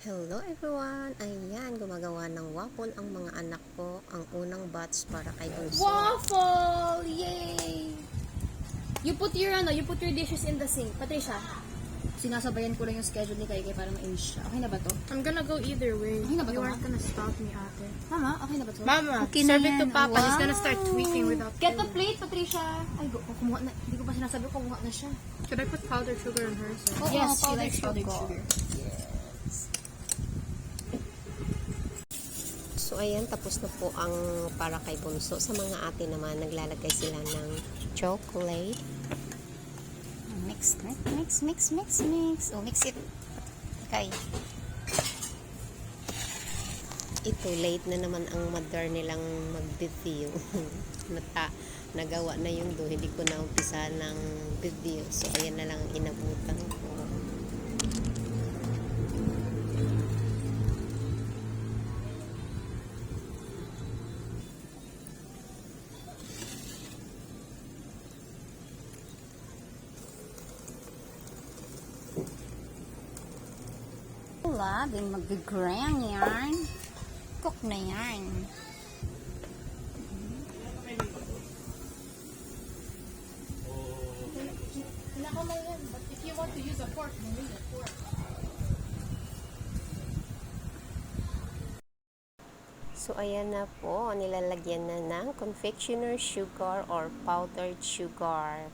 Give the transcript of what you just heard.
Hello everyone! Ayan, gumagawa ng waffle ang mga anak ko. Ang unang batch para kay Bunso. Waffle! Yay! You put your dishes in the sink. Patricia, sinasabayan ko lang yung schedule ni Kai para ma-inch siya. Okay na ba to? I'm gonna go either way. Okay na ba You to, aren't Ma? gonna stop me, ate. Mama, okay na ba to? Mama, Okay na serve it yan. to Papa. He's Wow. gonna start tweaking without Get the food. plate, Patricia. Ay, kumuha na. Hindi ko pa sinasabi, kumuha na siya. Should I put powdered sugar in hers? Yes, she likes powdered sugar. So ayan, tapos na po ang para kay Bunso. Sa mga ate naman, naglalagay sila ng chocolate. Mix. Oh, mix it. Okay. Ito, late na naman ang mother nilang mag-video. Nagawa na yung do, hindi ko na umpisa ng video. So ayan na lang ang inabutan ko. Labing mag-grind yan. Cook na yan. But if you want to use a fork, you need a fork. So ayan na po, nilalagyan na ng confectioner sugar or powdered sugar.